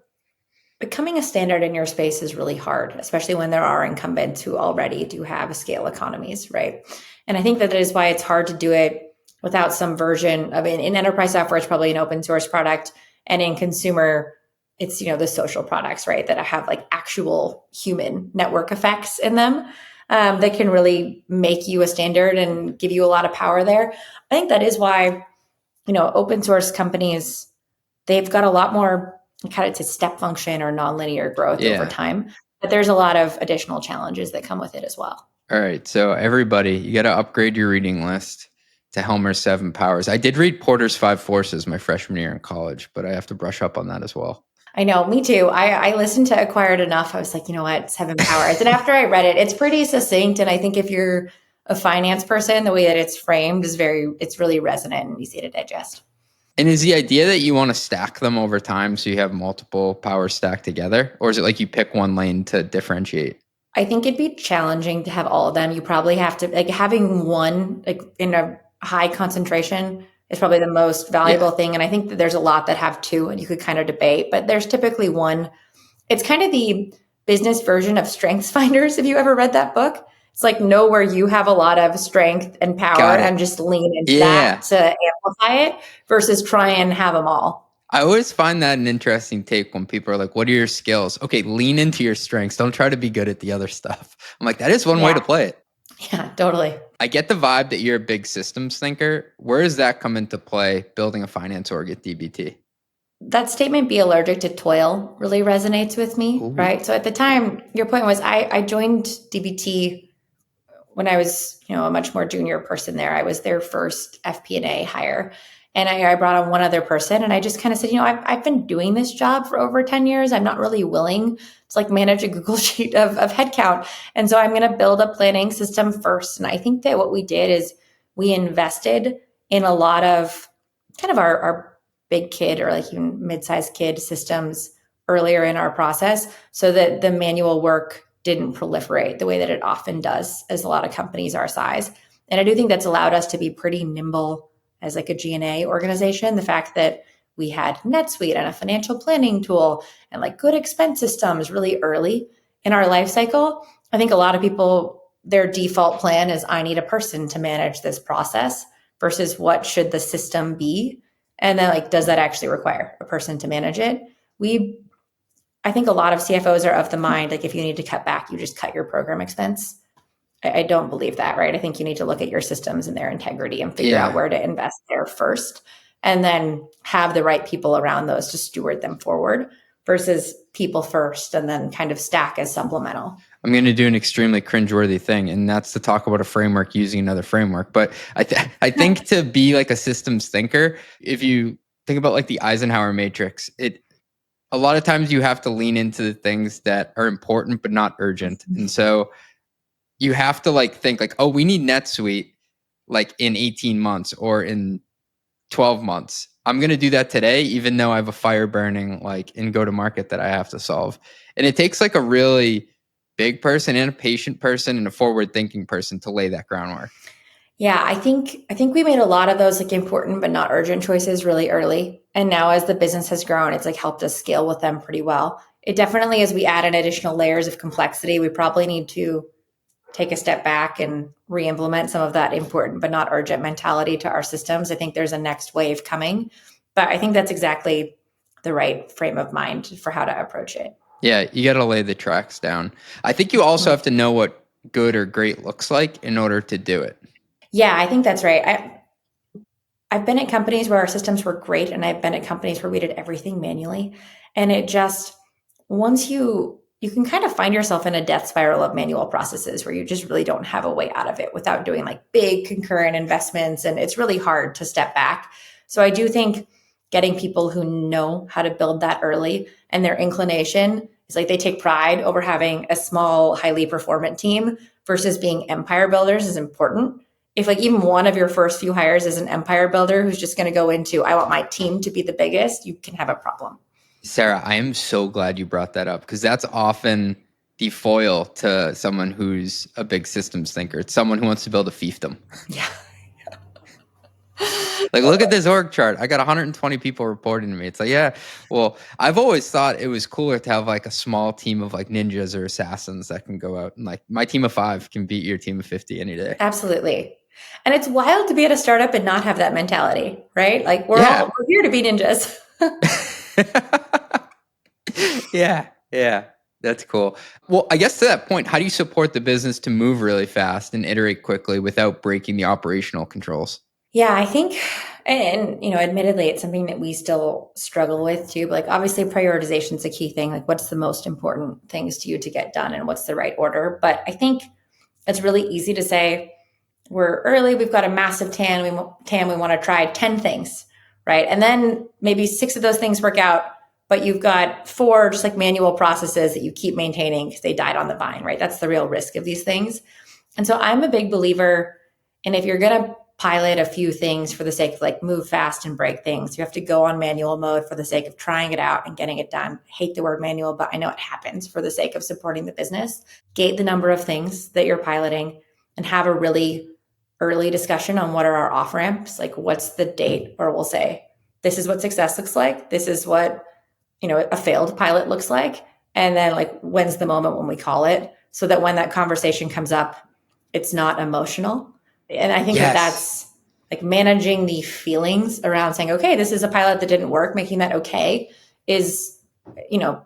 becoming a standard in your space is really hard, especially when there are incumbents who already do have scale economies, right? And I think that is why it's hard to do it without some version of in enterprise software. It's probably an open source product, and in consumer, it's, the social products, right, that have like actual human network effects in them, that can really make you a standard and give you a lot of power there. I think that is why, open source companies, they've got a lot more kind of to step function or nonlinear growth over time, but there's a lot of additional challenges that come with it as well. All right. So everybody, you got to upgrade your reading list to Helmer's 7 Powers. I did read Porter's 5 Forces my freshman year in college, but I have to brush up on that as well. I know, me too. I listened to Acquired Enough. I was like, you know what, 7 Powers. And after I read it, it's pretty succinct. And I think if you're a finance person, the way that it's framed is it's really resonant and easy to digest. And is the idea that you want to stack them over time so you have multiple powers stacked together? Or is it like you pick one lane to differentiate? I think it'd be challenging to have all of them. You probably have to, like, having one like in a high concentration is probably the most valuable thing. And I think that there's a lot that have 2 and you could kind of debate, but there's typically one. It's kind of the business version of Strengths Finders. Have you ever read that book? It's like, know where you have a lot of strength and power and just lean into that to amplify it versus try and have them all. I always find that an interesting take when people are like, what are your skills? Okay, lean into your strengths. Don't try to be good at the other stuff. I'm like, that is one way to play it. Yeah, totally. I get the vibe that you're a big systems thinker. Where does that come into play building a finance org at DBT? That statement, be allergic to toil, really resonates with me, right? So at the time, your point was I joined DBT when I was, a much more junior person there. I was their first FP&A hire. And I brought on one other person and I just kind of said, I've been doing this job for over 10 years. I'm not really willing to like manage a Google sheet of headcount. And so I'm going to build a planning system first. And I think that what we did is we invested in a lot of kind of our big kid or like even mid-sized kid systems earlier in our process so that the manual work didn't proliferate the way that it often does as a lot of companies our size. And I do think that's allowed us to be pretty nimble as like a G&A organization. The fact that we had NetSuite and a financial planning tool and like good expense systems really early in our life cycle. I think a lot of people, their default plan is I need a person to manage this process versus what should the system be? And then like, does that actually require a person to manage it? I think a lot of CFOs are of the mind, like if you need to cut back, you just cut your program expense. I don't believe that, right? I think you need to look at your systems and their integrity and figure out where to invest there first, and then have the right people around those to steward them forward versus people first and then kind of stack as supplemental. I'm going to do an extremely cringeworthy thing, and that's to talk about a framework using another framework. But I think to be like a systems thinker, if you think about like the Eisenhower matrix, a lot of times you have to lean into the things that are important but not urgent. And so you have to like think like, oh, we need NetSuite like in 18 months or in 12 months. I'm going to do that today, even though I have a fire burning like in go-to-market that I have to solve. And it takes like a really big person and a patient person and a forward-thinking person to lay that groundwork. Yeah, I think we made a lot of those like important but not urgent choices really early. And now as the business has grown, it's like helped us scale with them pretty well. It definitely, as we add in additional layers of complexity, we probably need to take a step back and re-implement some of that important but not urgent mentality to our systems. I think there's a next wave coming, but I think that's exactly the right frame of mind for how to approach it. Yeah, you got to lay the tracks down. I think you also have to know what good or great looks like in order to do it. Yeah, I think that's right. I've been at companies where our systems were great, and I've been at companies where we did everything manually. And it just, once you can kind of find yourself in a death spiral of manual processes where you just really don't have a way out of it without doing like big concurrent investments. And it's really hard to step back. So I do think getting people who know how to build that early and their inclination is like they take pride over having a small, highly performant team versus being empire builders is important. If like even one of your first few hires is an empire builder who's just going to go into, I want my team to be the biggest, you can have a problem. Sarah, I am so glad you brought that up because that's often the foil to someone who's a big systems thinker. It's someone who wants to build a fiefdom. Yeah. Like, look at this org chart. I got 120 people reporting to me. It's like, yeah, well, I've always thought it was cooler to have like a small team of like ninjas or assassins that can go out and like my team of 5 can beat your team of 50 any day. Absolutely. And it's wild to be at a startup and not have that mentality, right? Like we're here to be ninjas. Yeah. Yeah. That's cool. Well, I guess to that point, how do you support the business to move really fast and iterate quickly without breaking the operational controls? Yeah, I think, and admittedly, it's something that we still struggle with too. But like, obviously, prioritization is a key thing. Like, what's the most important things to you to get done, and what's the right order? But I think it's really easy to say we're early. We've got a massive TAM. We want to try 10 things, right? And then maybe 6 of those things work out, but you've got 4 just like manual processes that you keep maintaining because they died on the vine, right? That's the real risk of these things. And so I'm a big believer in, if you're going to pilot a few things for the sake of like move fast and break things, you have to go on manual mode for the sake of trying it out and getting it done. I hate the word manual, but I know it happens for the sake of supporting the business. Gate the number of things that you're piloting and have a really early discussion on what are our off ramps, like what's the date, or we'll say, this is what success looks like. This is what, a failed pilot looks like. And then like, when's the moment when we call it, so that when that conversation comes up, it's not emotional. And I think that that's like managing the feelings around saying, okay, this is a pilot that didn't work, making that okay is,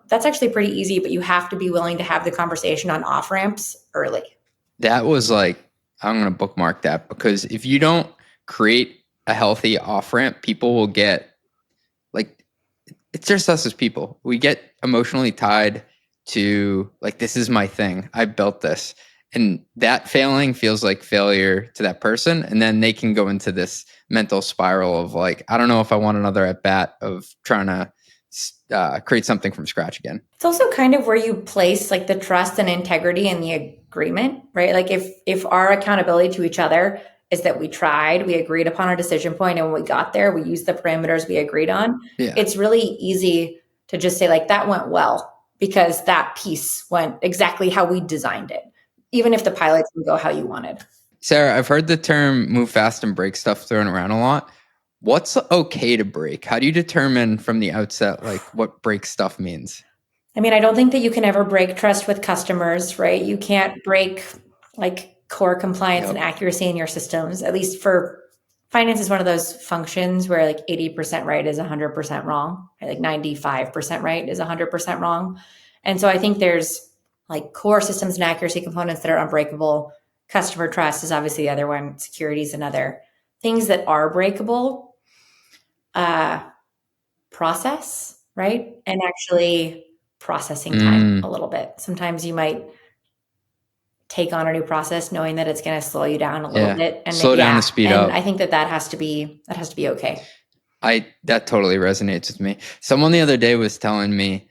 that's actually pretty easy, but you have to be willing to have the conversation on off ramps early. That was like, I'm going to bookmark that, because if you don't create a healthy off ramp, people will get like, it's just us as people. We get emotionally tied to like, this is my thing. I built this. And that failing feels like failure to that person. And then they can go into this mental spiral of like, I don't know if I want another at bat of trying to create something from scratch again. It's also kind of where you place like the trust and integrity in the agreement, right? Like if our accountability to each other is that we tried, we agreed upon a decision point, and when we got there, we used the parameters we agreed on. Yeah. It's really easy to just say like, that went well because that piece went exactly how we designed it, even if the pilot didn't go how you wanted. Sarah, I've heard the term move fast and break stuff thrown around a lot. What's okay to break? How do you determine from the outset, like what break stuff means? I mean, I don't think that you can ever break trust with customers, right? You can't break like core compliance and accuracy in your systems. At least for finance is one of those functions where like 80% right is 100% wrong, right? Like 95% right is 100% wrong. And so I think there's like core systems and accuracy components that are unbreakable. Customer trust is obviously the other one. Security is another. Things that are breakable, process, right? And actually processing time a little bit. Sometimes you might take on a new process knowing that it's going to slow you down a little bit and slow down and speed up. I think that has to be okay. That totally resonates with me. Someone the other day was telling me,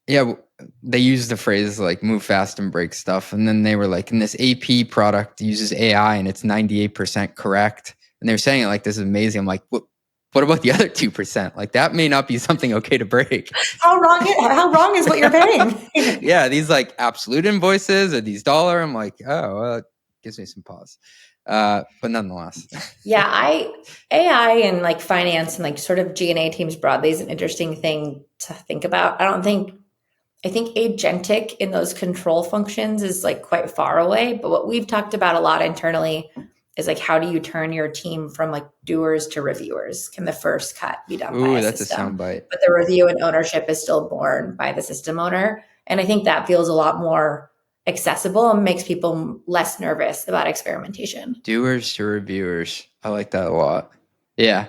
yeah, they use the phrase like move fast and break stuff. And then they were like, and this AP product uses AI and it's 98% correct. And they're saying it like, this is amazing. I'm like, what about the other 2%? Like that may not be something okay to break. How wrong is what you're paying? Yeah, these like absolute invoices or these dollar. I'm like, oh, well, it gives me some pause. But nonetheless. Yeah, AI and like finance and like sort of G&A teams broadly is an interesting thing to think about. I think agentic in those control functions is like quite far away. But what we've talked about a lot internally is like, how do you turn your team from like doers to reviewers? Can the first cut be done by a that's system? a soundbite. But the review and ownership is still borne by the system owner. And I think that feels a lot more accessible and makes people less nervous about experimentation. Doers to reviewers. I like that a lot. Yeah.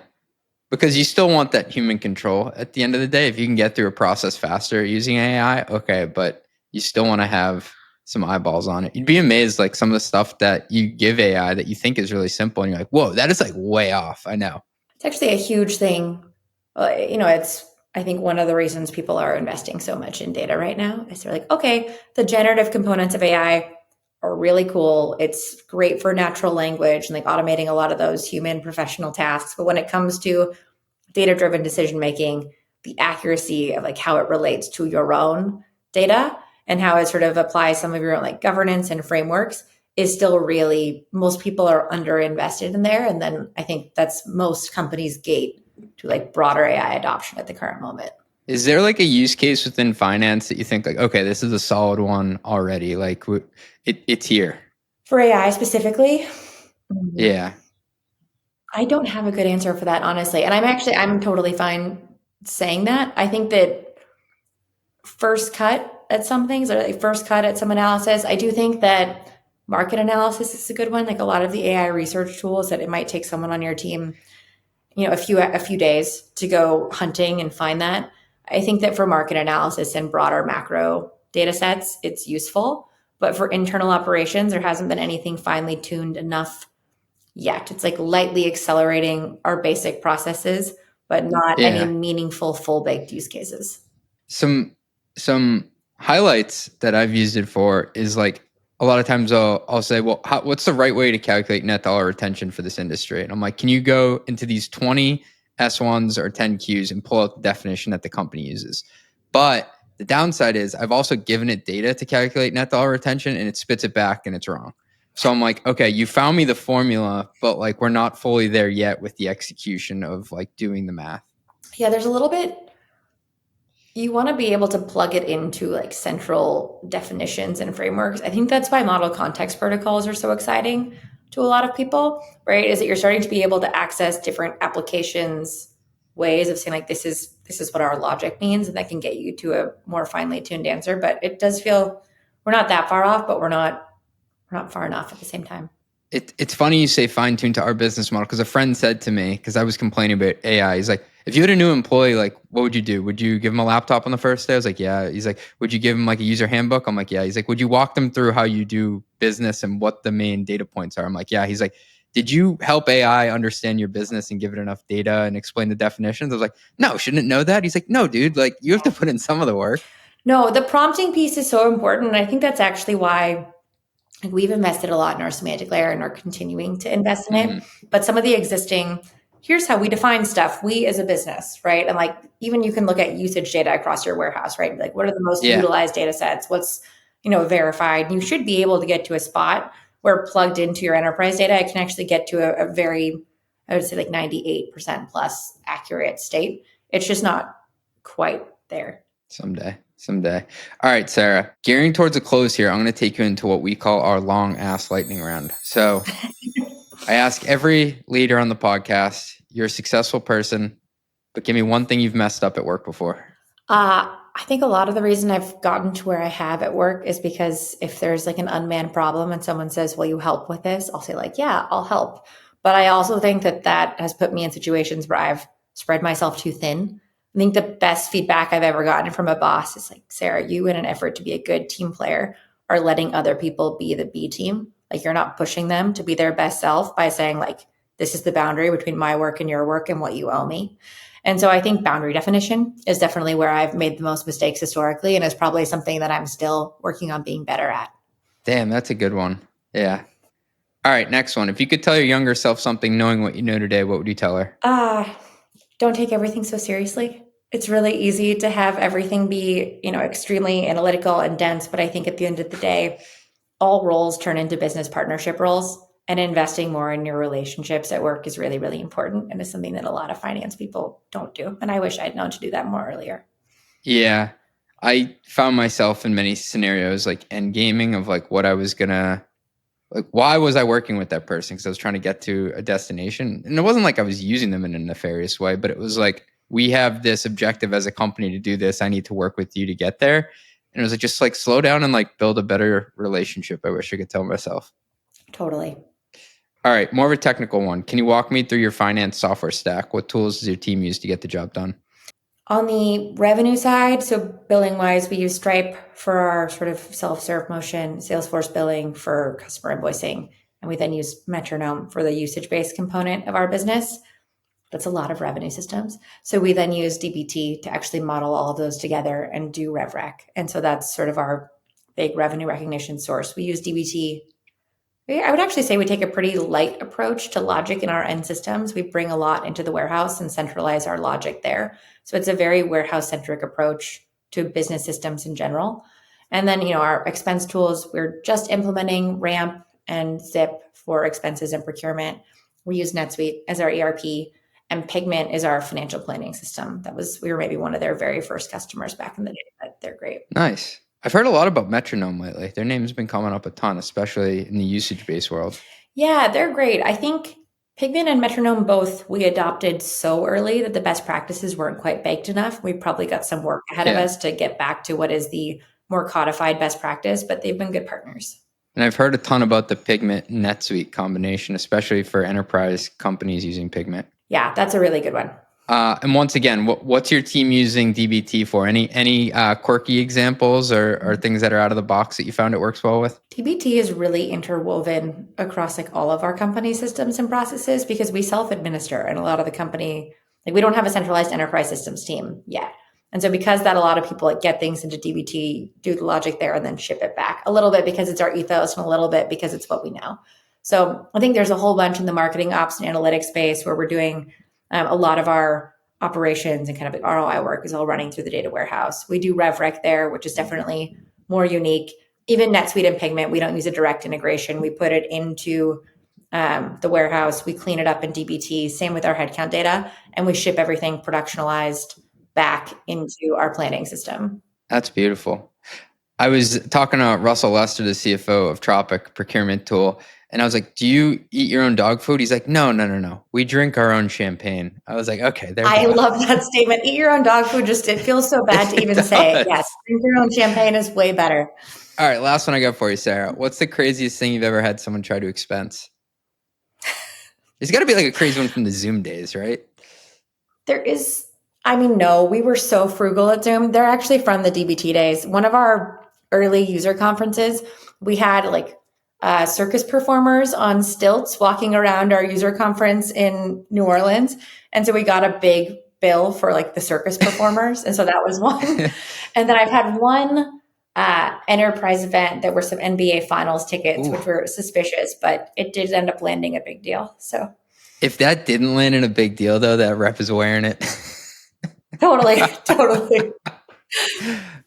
Because you still want that human control at the end of the day. If you can get through a process faster using AI, okay, but you still want to have some eyeballs on it. You'd be amazed, like some of the stuff that you give AI that you think is really simple, and you're like, whoa, that is like way off. I know. It's actually a huge thing. It's, I think, one of the reasons people are investing so much in data right now is they're like, okay, the generative components of AI are really cool. It's great for natural language and like automating a lot of those human professional tasks. But when it comes to data-driven decision-making, the accuracy of like how it relates to your own data and how it sort of applies some of your own like governance and frameworks is still really, most people are underinvested in there. And then I think that's most companies' gate to like broader AI adoption at the current moment. Is there like a use case within finance that you think like, okay, this is a solid one already? Like it's here. For AI specifically? Yeah. I don't have a good answer for that, honestly. And I'm totally fine saying that. I think that first cut at some things, or like first cut at some analysis. I do think that market analysis is a good one. Like a lot of the AI research tools, that it might take someone on your team, a few days to go hunting and find that. I think that for market analysis and broader macro data sets, it's useful. But for internal operations, there hasn't been anything finely tuned enough yet. It's like lightly accelerating our basic processes, but not any meaningful full baked use cases. Some highlights that I've used it for is like a lot of times I'll say, well, what's the right way to calculate net dollar retention for this industry? And I'm like, can you go into these 20 S1s or 10 Qs and pull out the definition that the company uses? But the downside is I've also given it data to calculate net dollar retention and it spits it back and it's wrong. So I'm like, okay, you found me the formula, but like we're not fully there yet with the execution of like doing the math. Yeah, there's a little bit, you want to be able to plug it into like central definitions and frameworks. I think that's why model context protocols are so exciting to a lot of people, right? Is that you're starting to be able to access different applications, ways of saying like, this is what our logic means. And that can get you to a more finely tuned answer. But it does feel we're not that far off, but we're not far enough at the same time. It's funny you say fine tuned to our business model, because a friend said to me, because I was complaining about AI, he's like, if you had a new employee, like, what would you do? Would you give him a laptop on the first day? I was like, yeah. He's like, would you give him like a user handbook? I'm like, yeah. He's like, would you walk them through how you do business and what the main data points are? I'm like, yeah. He's like, did you help AI understand your business and give it enough data and explain the definitions? I was like, no, shouldn't it know that? He's like, no, dude, like you have to put in some of the work. No, the prompting piece is so important. And I think that's actually why we've invested a lot in our semantic layer and are continuing to invest in it. But some of the existing, here's how we define stuff, we as a business, right? And like, even you can look at usage data across your warehouse, right? Like, what are the most utilized data sets? What's, verified? You should be able to get to a spot where plugged into your enterprise data, it can actually get to a very, I would say like 98% plus accurate state. It's just not quite there. Someday. All right, Sarah, gearing towards a close here, I'm going to take you into what we call our long ass lightning round. So I ask every leader on the podcast, you're a successful person, but give me one thing you've messed up at work before. I think a lot of the reason I've gotten to where I have at work is because if there's like an unmanned problem and someone says, will you help with this? I'll say like, yeah, I'll help. But I also think that has put me in situations where I've spread myself too thin. I think the best feedback I've ever gotten from a boss is like, Sarah, you, in an effort to be a good team player, are letting other people be the B team. Like, you're not pushing them to be their best self by saying like, this is the boundary between my work and your work and what you owe me. And so I think boundary definition is definitely where I've made the most mistakes historically, and is probably something that I'm still working on being better at. Damn, that's a good one. Yeah. All right, next one. If you could tell your younger self something knowing what you know today, what would you tell her? Don't take everything so seriously. It's really easy to have everything be, extremely analytical and dense. But I think at the end of the day, all roles turn into business partnership roles, and investing more in your relationships at work is really, really important. And it's something that a lot of finance people don't do. And I wish I'd known to do that more earlier. Yeah. I found myself in many scenarios like end gaming of like what I was gonna, like, why was I working with that person? Because I was trying to get to a destination. And it wasn't like I was using them in a nefarious way, but it was like, we have this objective as a company to do this. I need to work with you to get there. And it was like, just like slow down and like build a better relationship. I wish I could tell myself. Totally. All right. More of a technical one. Can you walk me through your finance software stack? What tools does your team use to get the job done? On the revenue side, so billing wise, we use Stripe for our sort of self-serve motion, Salesforce billing for customer invoicing, and we then use Metronome for the usage-based component of our business. That's a lot of revenue systems. So we then use dbt to actually model all of those together and do RevRec. And so that's sort of our big revenue recognition source. We use dbt. I would actually say we take a pretty light approach to logic in our end systems. We bring a lot into the warehouse and centralize our logic there. So it's a very warehouse-centric approach to business systems in general. And then, our expense tools, we're just implementing Ramp and Zip for expenses and procurement. We use NetSuite as our ERP, and Pigment is our financial planning system. We were maybe one of their very first customers back in the day, but they're great. Nice. I've heard a lot about Metronome lately. Their name's been coming up a ton, especially in the usage-based world. Yeah, they're great. I think Pigment and Metronome both we adopted so early that the best practices weren't quite baked enough. We probably got some work ahead of us to get back to what is the more codified best practice, but they've been good partners. And I've heard a ton about the Pigment NetSuite combination, especially for enterprise companies using Pigment. Yeah, that's a really good one. And once again, what's your team using DBT for? Any quirky examples or things that are out of the box that you found it works well with? DBT is really interwoven across like all of our company systems and processes because we self-administer, and a lot of the company, like we don't have a centralized enterprise systems team yet. And so because that, a lot of people like get things into DBT, do the logic there, and then ship it back a little bit because it's our ethos and a little bit because it's what we know. So I think there's a whole bunch in the marketing ops and analytics space where we're doing a lot of our operations and kind of ROI work is all running through the data warehouse. We do RevRec there, which is definitely more unique. Even NetSuite and Pigment, we don't use a direct integration. We put it into the warehouse. We clean it up in DBT. Same with our headcount data. And we ship everything productionalized back into our planning system. That's beautiful. I was talking to Russell Lester, the CFO of Tropic Procurement Tool, and I was like, do you eat your own dog food? He's like, no. We drink our own champagne. I was like, okay. I love that statement. Eat your own dog food. It feels so bad to even say it. Yes. Drink your own champagne is way better. All right. Last one I got for you, Sarah. What's the craziest thing you've ever had someone try to expense? There's got to be like a crazy one from the Zoom days, right? There is. No, we were so frugal at Zoom. They're actually from the DBT days. One of our early user conferences, we had like circus performers on stilts walking around our user conference in New Orleans. And so we got a big bill for like the circus performers. And so that was one. And then I've had one enterprise event that were some NBA finals tickets, which were suspicious, but it did end up landing a big deal. So if that didn't land in a big deal though, that rep is wearing it. Totally.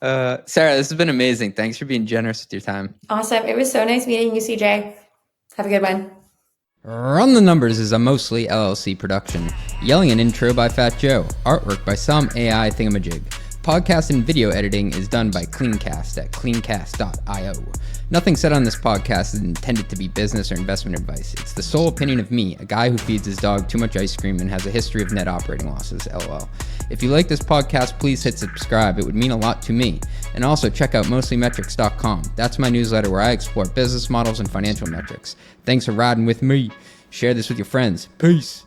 Sarah, this has been amazing. Thanks for being generous with your time. Awesome. It was so nice meeting you, CJ. Have a good one. Run the Numbers is a mostly LLC production. Yelling an intro by Fat Joe. Artwork by some AI thingamajig. Podcast and video editing is done by Cleancast at cleancast.io. Nothing said on this podcast is intended to be business or investment advice. It's the sole opinion of me, a guy who feeds his dog too much ice cream and has a history of net operating losses, LOL. If you like this podcast, please hit subscribe. It would mean a lot to me. And also check out mostlymetrics.com. That's my newsletter where I explore business models and financial metrics. Thanks for riding with me. Share this with your friends. Peace.